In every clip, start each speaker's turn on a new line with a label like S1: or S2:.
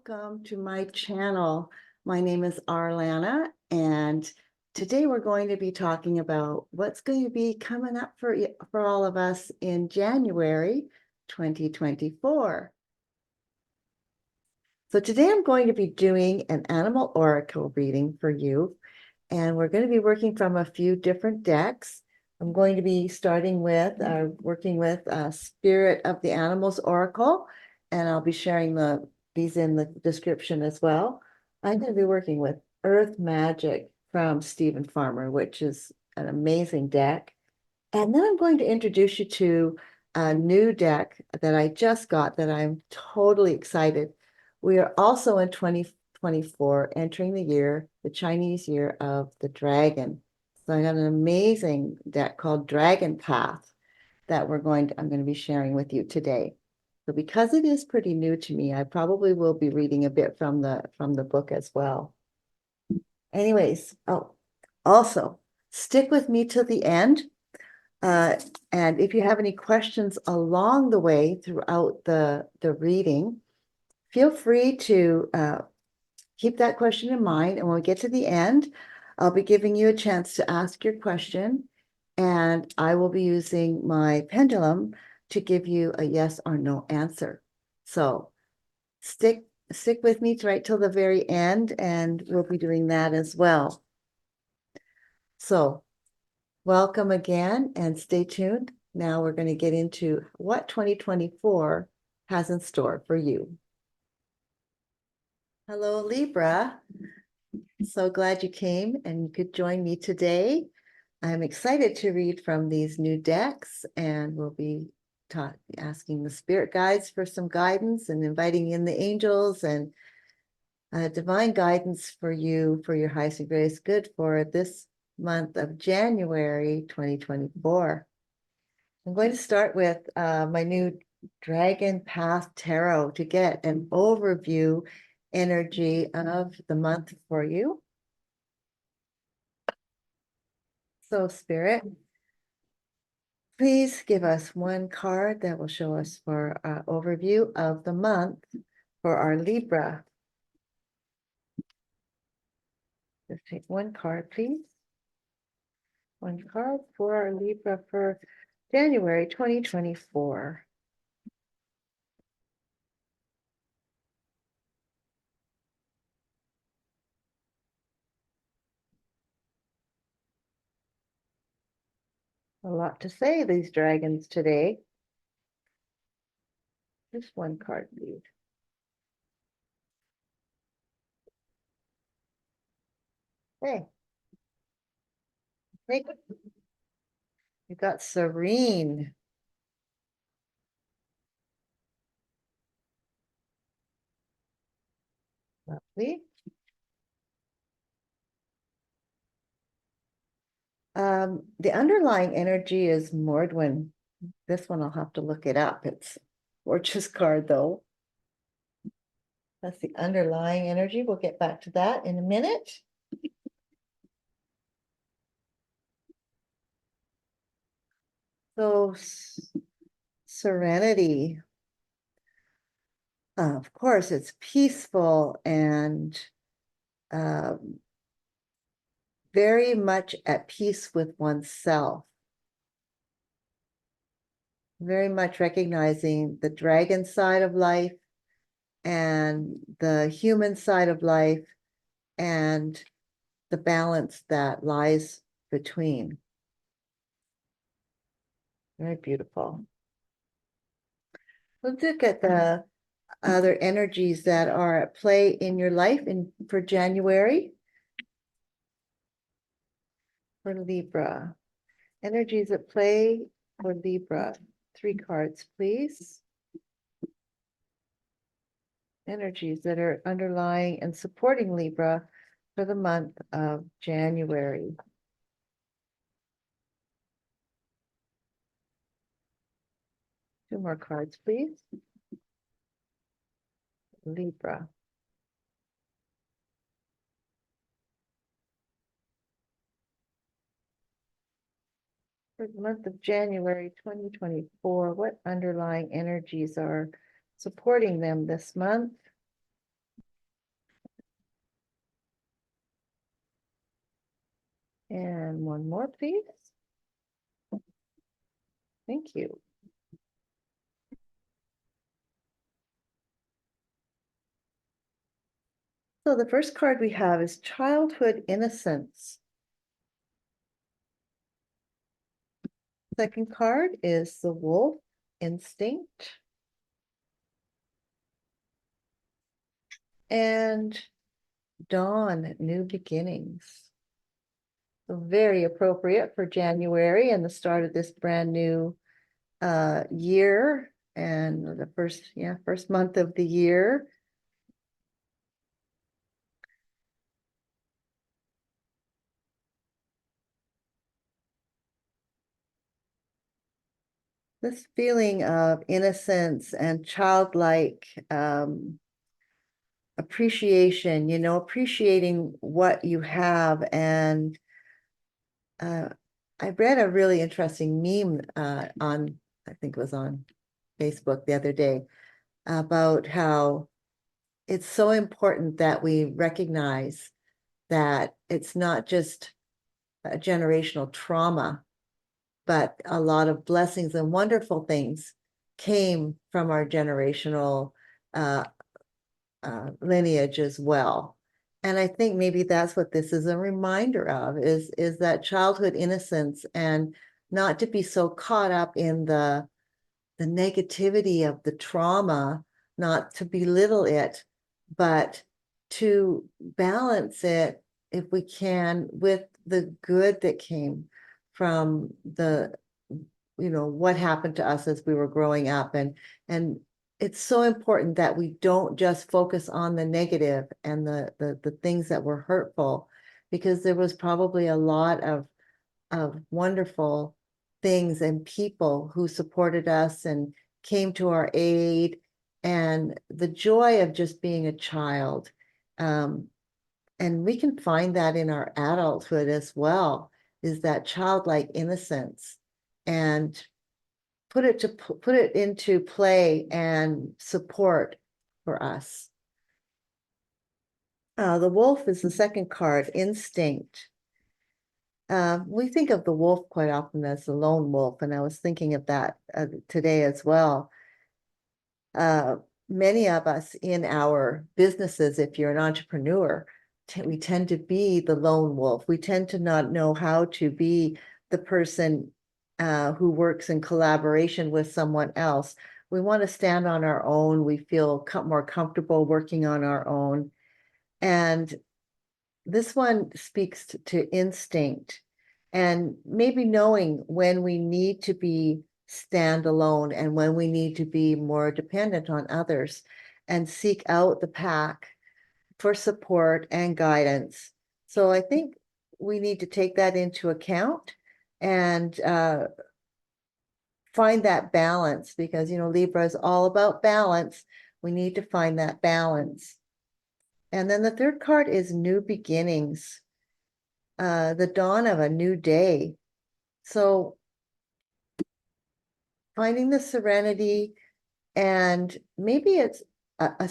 S1: welcome to my channel. My name is Arlana, and today we're going to be talking about what's going to be coming up for all of us in January 2024. So today I'm going to be doing an animal oracle reading for you, and we're going to be working from a few different decks. I'm going to be starting with working with Spirit of the Animals Oracle, and I'll be sharing these in the description as well. I'm going to be working with Earth Magic from Stephen Farmer, which is an amazing deck. And then I'm going to introduce you to a new deck that I just got that I'm totally excited. We are also in 2024 entering the Chinese year of the dragon. So I got an amazing deck called Dragon Path that I'm going to be sharing with you today. So because it is pretty new to me, I probably will be reading a bit from the book as well. Anyways, also stick with me till the end. And if you have any questions along the way throughout the reading, feel free to keep that question in mind. And when we get to the end, I'll be giving you a chance to ask your question, and I will be using my pendulum to give you a yes or no answer. So stick with me right till the very end, and we'll be doing that as well. So welcome again, and stay tuned. Now we're going to get into what 2024 has in store for you. Hello, Libra. So glad you came and you could join me today. I'm excited to read from these new decks, and we'll be asking the spirit guides for some guidance and inviting in the angels and divine guidance for you, for your highest and greatest good for this month of January 2024. I'm going to start with my new Dragon Path Tarot to get an overview energy of the month for you. So, Spirit, please give us one card that will show us for overview of the month for our Libra. Just take one card, please. One card for our Libra for January 2024. A lot to say, these dragons today. Just one card, please. Hey. Hey. You got Serene. Lovely. The underlying energy is Mordwin. This one I'll have to look it up. It's gorgeous card though. That's the underlying energy. We'll get back to that in a minute. So serenity. Of course, it's peaceful and very much at peace with oneself. Very much recognizing the dragon side of life and the human side of life and the balance that lies between. Very beautiful. Let's look at the other energies that are at play in your life for January. For Libra. Energies at play for Libra. 3 cards, please. Energies that are underlying and supporting Libra for the month of January. Two more cards, please. Libra. For the month of January 2024, what underlying energies are supporting them this month? And one more, please. Thank you. So the first card we have is childhood innocence. Second card is the wolf instinct. And dawn, new beginnings. So very appropriate for January and the start of this brand new year and the first month of the year. This feeling of innocence and childlike appreciation, appreciating what you have. And I read a really interesting meme I think it was on Facebook the other day, about how it's so important that we recognize that it's not just a generational trauma, but a lot of blessings and wonderful things came from our generational lineage as well. And I think maybe that's what this is a reminder of, is that childhood innocence, and not to be so caught up in the negativity of the trauma, not to belittle it, but to balance it, if we can, with the good that came from the, what happened to us as we were growing up. And it's so important that we don't just focus on the negative and the things that were hurtful, because there was probably a lot of wonderful things and people who supported us and came to our aid, and the joy of just being a child. And we can find that in our adulthood as well, is that childlike innocence, and put it into play and support for us. The wolf is the second card, instinct. We think of the wolf quite often as the lone wolf, and I was thinking of that today as well. Many of us in our businesses, if you're an entrepreneur, we tend to be the lone wolf. We tend to not know how to be the person who works in collaboration with someone else. We want to stand on our own. We feel more comfortable working on our own. And this one speaks to instinct, and maybe knowing when we need to be standalone and when we need to be more dependent on others, and seek out the pack for support and guidance. So I think we need to take that into account and find that balance, because Libra is all about balance. We need to find that balance. And then the third card is new beginnings, the dawn of a new day. So finding the serenity, and maybe it's a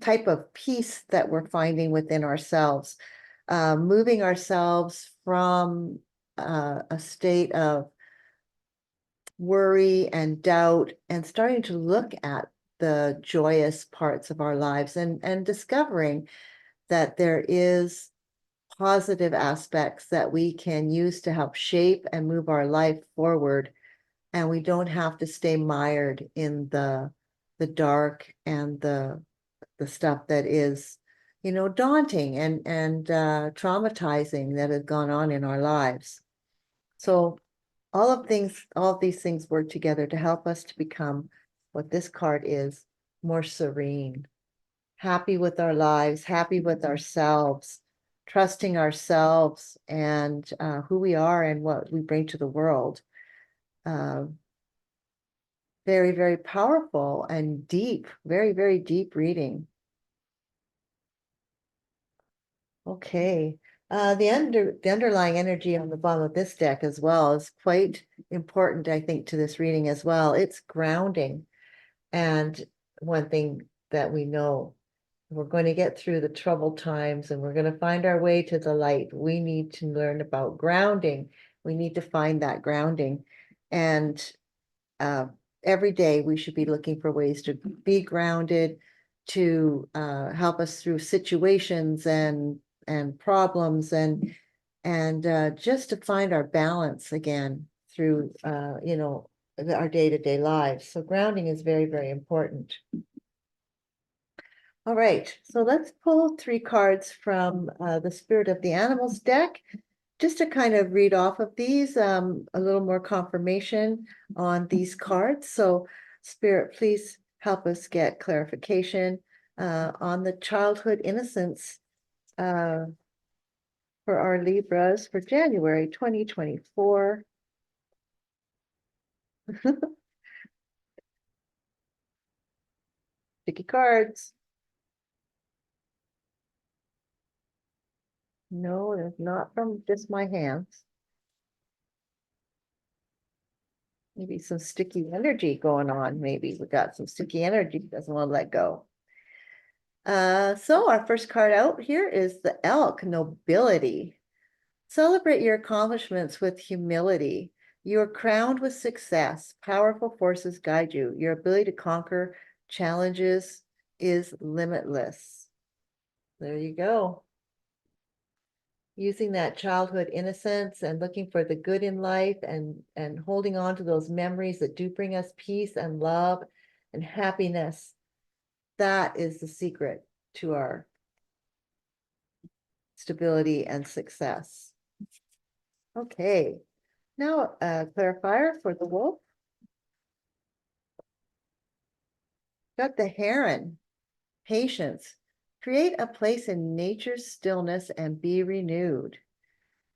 S1: type of peace that we're finding within ourselves, moving ourselves from a state of worry and doubt, and starting to look at the joyous parts of our lives, and discovering that there is positive aspects that we can use to help shape and move our life forward. And we don't have to stay mired in the dark and the stuff that is, daunting and traumatizing, that has gone on in our lives. So all of these things work together to help us to become what this card is: more serene, happy with our lives, happy with ourselves, trusting ourselves and who we are and what we bring to the world. Very, very powerful and deep, very, very deep reading. Okay. The underlying energy on the bottom of this deck as well is quite important, I think, to this reading as well. It's grounding. And one thing that we know We're going to get through the troubled times and we're going to find our way to the light. We need to learn about grounding. We need to find that grounding. And every day we should be looking for ways to be grounded, to help us through situations and problems and just to find our balance again through you know, our day-to-day lives. So grounding is very, very important. All right, so let's pull 3 cards from the Spirit of the Animals deck, just to kind of read off of these, a little more confirmation on these cards. So Spirit, please help us get clarification on the childhood innocence for our Libras for January 2024. Sticky cards. No, it's not from just my hands. Maybe some sticky energy going on. Maybe we got some sticky energy, doesn't want to let go. So our first card out here is the Elk, Nobility. Celebrate your accomplishments with humility. You are crowned with success. Powerful forces guide you. Your ability to conquer challenges is limitless. There you go. Using that childhood innocence and looking for the good in life and holding on to those memories that do bring us peace and love and happiness. That is the secret to our stability and success. Okay, now a clarifier for the wolf. Got the heron, patience. Create a place in nature's stillness and be renewed.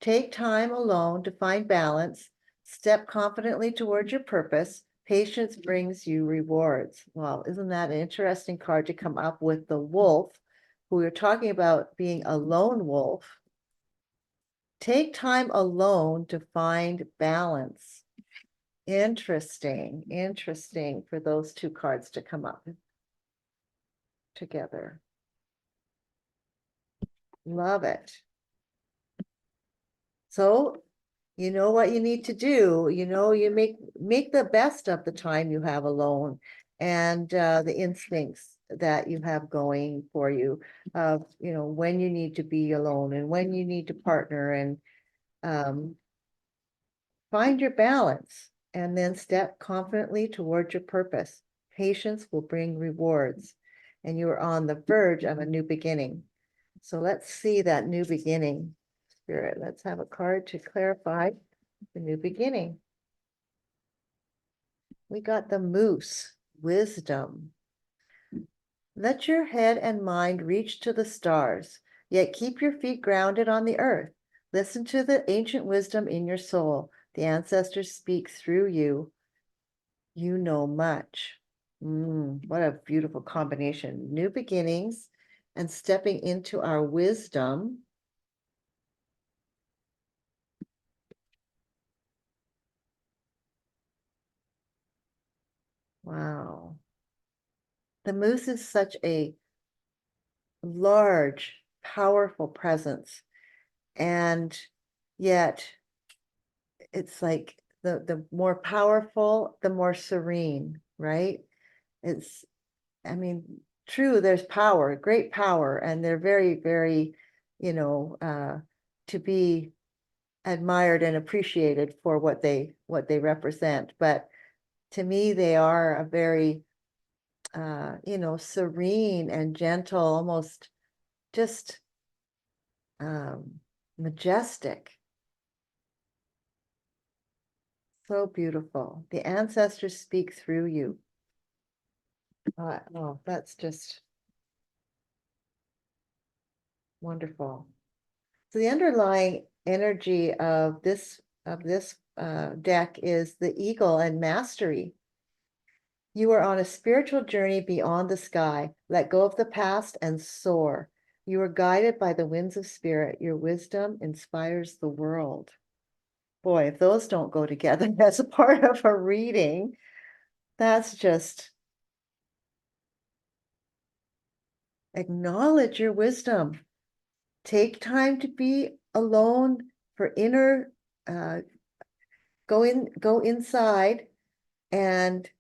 S1: Take time alone to find balance. Step confidently toward your purpose. Patience brings you rewards. Well, isn't that an interesting card to come up with the wolf, who we're talking about being a lone wolf? Take time alone to find balance. Interesting, interesting for those 2 cards to come up together. Love it. So, you know what you need to do. You know, you make the best of the time you have alone and the instincts that you have going for you of, you know, when you need to be alone and when you need to partner and find your balance and then step confidently toward your purpose. Patience will bring rewards and you are on the verge of a new beginning. So let's see that new beginning. Spirit, let's have a card to clarify the new beginning. We got the Moose, wisdom. Let your head and mind reach to the stars, yet keep your feet grounded on the earth. Listen to the ancient wisdom in your soul. The ancestors speak through you. You know much. What a beautiful combination. New beginnings and stepping into our wisdom. Wow. The moose is such a large, powerful presence. And yet it's like the more powerful, the more serene, right? It's, I mean, true, there's power, great power, and they're very, very, you know, to be admired and appreciated for what they represent. But to me, they are a very you know, serene and gentle, almost just majestic. So beautiful. The ancestors speak through you. Oh, that's just wonderful. So the underlying energy of this deck is the eagle and mastery. You are on a spiritual journey beyond the sky. Let go of the past and soar. You are guided by the winds of spirit. Your wisdom inspires the world. Boy, if those don't go together as a part of a reading, that's just acknowledge your wisdom. Take time to be alone for inner, go inside and,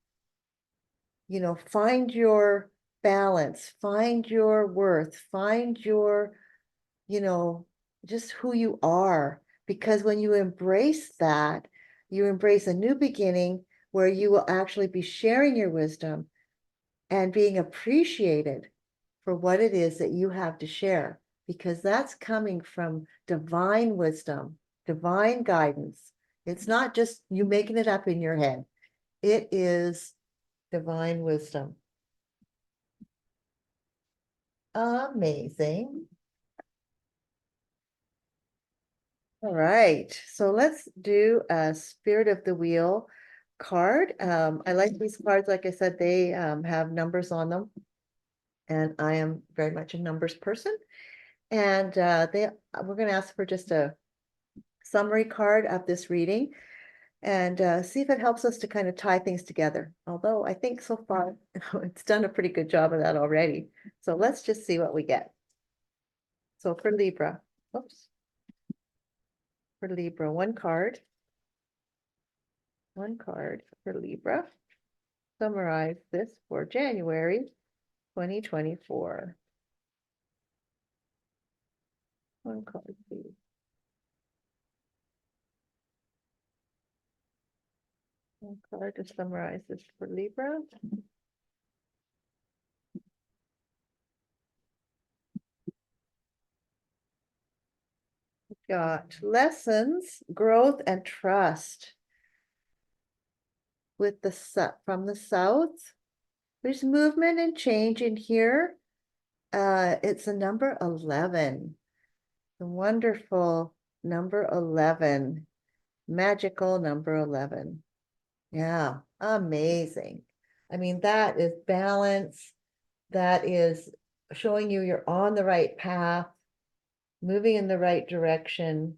S1: find your balance, find your worth, find your, just who you are. Because when you embrace that, you embrace a new beginning where you will actually be sharing your wisdom and being appreciated for what it is that you have to share, because that's coming from divine wisdom, divine guidance. It's not just you making it up in your head. It is divine wisdom. Amazing. All right, so let's do a Spirit of the Wheel card. I like these cards. Like I said, they have numbers on them, and I am very much a numbers person. And we're going to ask for just a summary card of this reading and see if it helps us to kind of tie things together. Although I think so far it's done a pretty good job of that already. So let's just see what we get. So for Libra, one card for Libra. Summarize this for January 2024. One card, please. One card to summarize this for Libra. We've got lessons, growth, and trust. With from the south, there's movement and change in here. It's a number 11, the wonderful number 11, magical number 11. Yeah, amazing. I mean, that is balance. That is showing you're on the right path, moving in the right direction.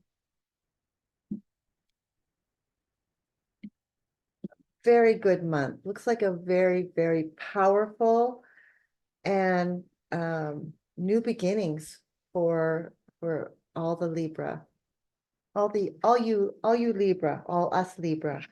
S1: Very good month. Looks like a very, very powerful and new beginnings for all the Libra, all you Libra, all us Libra.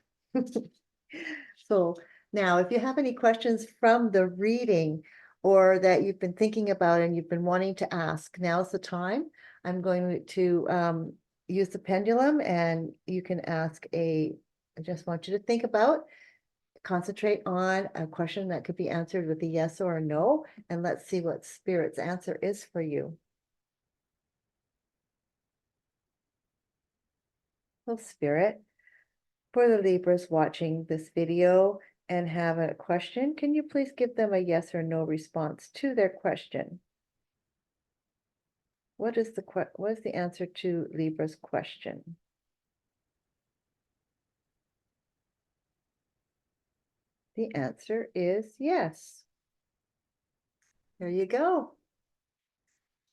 S1: So now, if you have any questions from the reading or that you've been thinking about and you've been wanting to ask, now's the time. I'm going to use the pendulum, and you can ask I just want you to think about, concentrate on a question that could be answered with a yes or a no, and let's see what Spirit's answer is for you. So Spirit, for the Libras watching this video and have a question, can you please give them a yes or no response to their question? What is the answer to Libra's question? The answer is yes. There you go.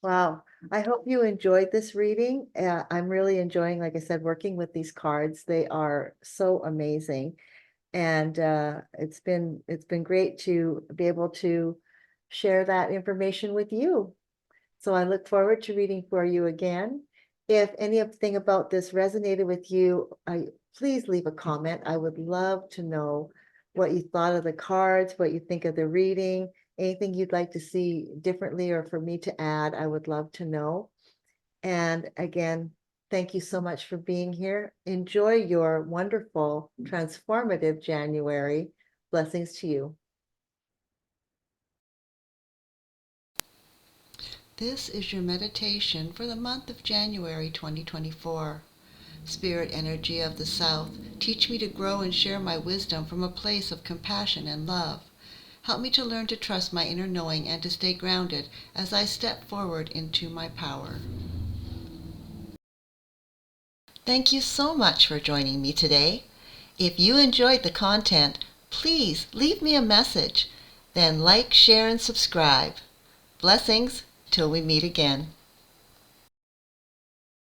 S1: Wow. I hope you enjoyed this reading. I'm really enjoying, like I said, working with these cards. They are so amazing. And it's been great to be able to share that information with you. So I look forward to reading for you again. If anything about this resonated with you, please leave a comment. I would love to know what you thought of the cards, what you think of the reading, anything you'd like to see differently or for me to add. I would love to know. And again, thank you so much for being here. Enjoy your wonderful, transformative January. Blessings to you.
S2: This is your meditation for the month of January 2024. Spirit energy of the South, teach me to grow and share my wisdom from a place of compassion and love. Help me to learn to trust my inner knowing and to stay grounded as I step forward into my power. Thank you so much for joining me today. If you enjoyed the content, please leave me a message. Then like, share, and subscribe. Blessings till we meet again.